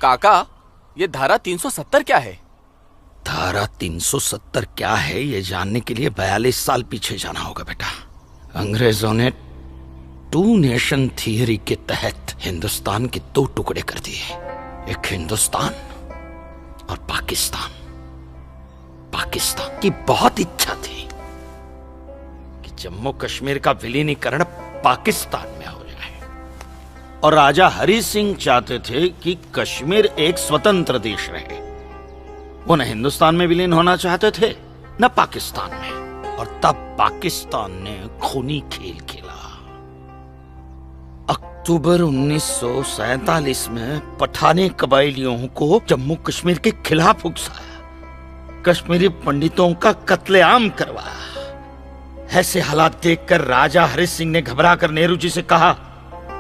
काका, ये धारा 370 क्या है? धारा 370 क्या है ये जानने के लिए 42 साल पीछे जाना होगा बेटा। अंग्रेजों ने टू नेशन थियरी के तहत हिंदुस्तान के दो टुकड़े कर दिए, एक हिंदुस्तान और पाकिस्तान। पाकिस्तान की बहुत इच्छा थी कि जम्मू कश्मीर का विलीनीकरण पाकिस्तान में हो जाए, और राजा हरि सिंह चाहते थे कि कश्मीर एक स्वतंत्र देश रहे। वो न हिंदुस्तान में विलीन होना चाहते थे न पाकिस्तान में, और तब पाकिस्तान ने खूनी खेल खेला। अक्टूबर 1947 में पठानी कबायलियों को जम्मू कश्मीर के खिलाफ उकसाया, कश्मीरी पंडितों का कत्लेआम करवाया। ऐसे हालात देखकर राजा हरि सिंह ने घबराकर नेहरू जी से कहा,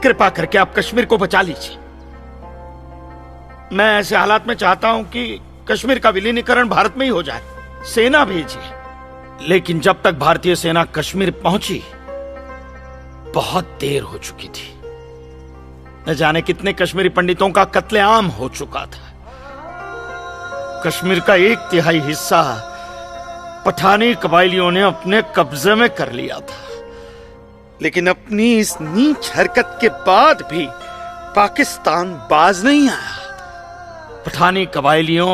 कृपा करके आप कश्मीर को बचा लीजिए। मैं ऐसे हालात में चाहता हूं कि कश्मीर का विलीनीकरण भारत में ही हो जाए, सेना भेजिए। लेकिन जब तक भारतीय सेना कश्मीर पहुंची बहुत देर हो चुकी थी। न जाने कितने कश्मीरी पंडितों का कत्लेआम हो चुका था। कश्मीर का 1/3 हिस्सा पठानी कबायलियों ने अपने कब्जे में कर लिया था। लेकिन अपनी इस नीच हरकत के बाद भी पाकिस्तान बाज नहीं आया। पठानी कबायलियों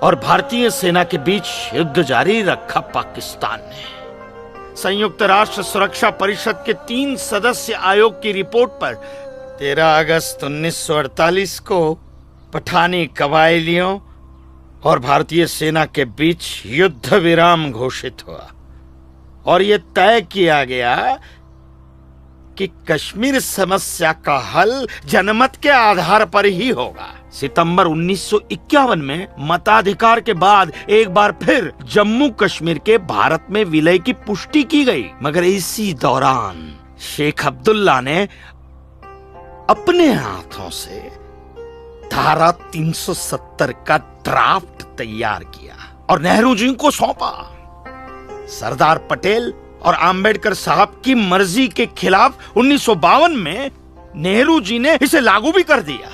और भारतीय सेना के बीच युद्ध जारी रखा पाकिस्तान ने। संयुक्त राष्ट्र सुरक्षा परिषद के 3 सदस्य आयोग की रिपोर्ट पर 13 अगस्त 1948 को पठानी कबायलियों और भारतीय सेना के बीच युद्ध विराम घोषित हुआ, और यह तय किया गया कि कश्मीर समस्या का हल जनमत के आधार पर ही होगा। सितंबर 1951 में मताधिकार के बाद एक बार फिर जम्मू कश्मीर के भारत में विलय की पुष्टि की गई, मगर इसी दौरान शेख अब्दुल्ला ने अपने हाथों से धारा 370 का ड्राफ्ट तैयार किया और नेहरू जी को सौंपा। सरदार पटेल और आम्बेडकर साहब की मर्जी के खिलाफ 1952 में नेहरू जी ने इसे लागू भी कर दिया।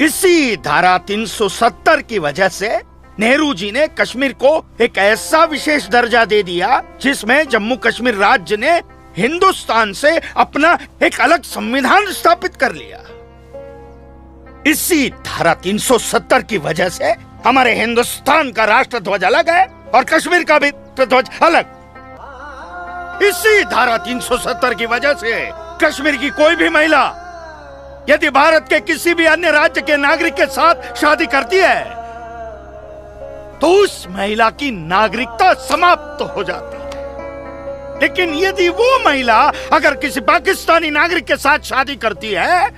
इसी धारा 370 की वजह से नेहरू जी ने कश्मीर को एक ऐसा विशेष दर्जा दे दिया जिसमें जम्मू कश्मीर राज्य ने हिंदुस्तान से अपना एक अलग संविधान स्थापित कर लिया। इसी धारा 370 की वजह से हमारे हिंदुस्तान का राष्ट्र ध्वज अलग है और कश्मीर का भी ध्वज अलग। इसी धारा 370 की वजह से कश्मीर की कोई भी महिला यदि भारत के किसी भी अन्य राज्य के नागरिक के साथ शादी करती है तो उस महिला की नागरिकता समाप्त हो जाती है। लेकिन यदि वो महिला अगर किसी पाकिस्तानी नागरिक के साथ शादी करती है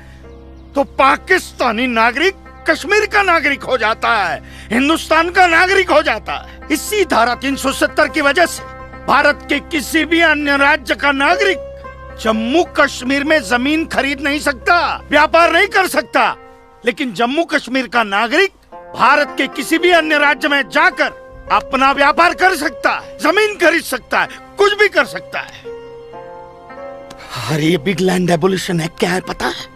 तो पाकिस्तानी नागरिक कश्मीर का नागरिक हो जाता है, हिंदुस्तान का नागरिक हो जाता है। इसी धारा 370 की वजह से भारत के किसी भी अन्य राज्य का नागरिक जम्मू कश्मीर में जमीन खरीद नहीं सकता, व्यापार नहीं कर सकता। लेकिन जम्मू कश्मीर का नागरिक भारत के किसी भी अन्य राज्य में जाकर अपना व्यापार कर सकता है, जमीन खरीद सकता है, कुछ भी कर सकता है। अरे ये बिग लैंड एबोलिशन एक्ट क्या है पता है?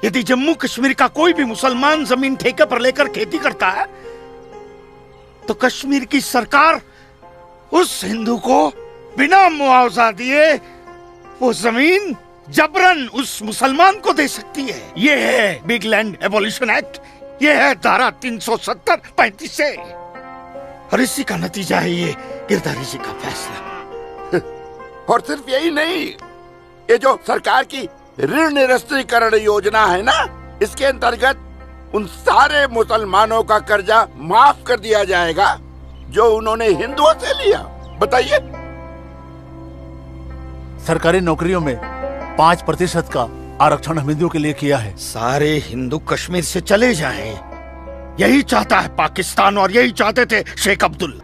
यदि जम्मू कश्मीर का कोई भी मुसलमान जमीन ठेके पर लेकर खेती करता है तो कश्मीर की सरकार उस हिंदू को बिना मुआवजा दिए वो जमीन जबरन उस मुसलमान को दे सकती है। ये है बिग लैंड एबोलिशन एक्ट, ये है धारा 370-35 से, और इसी का नतीजा है ये गिरधारी जी का फैसला। और सिर्फ यही नहीं, ये जो सरकार की ऋण निरस्तीकरण योजना है ना, इसके अंतर्गत उन सारे मुसलमानों का कर्जा माफ कर दिया जाएगा जो उन्होंने हिंदुओं से लिया। बताइए। सरकारी नौकरियों में 5% का आरक्षण हम हिंदुओं के लिए किया है। सारे हिंदू कश्मीर से चले जाएं, यही चाहता है पाकिस्तान और यही चाहते थे शेख अब्दुल्ला।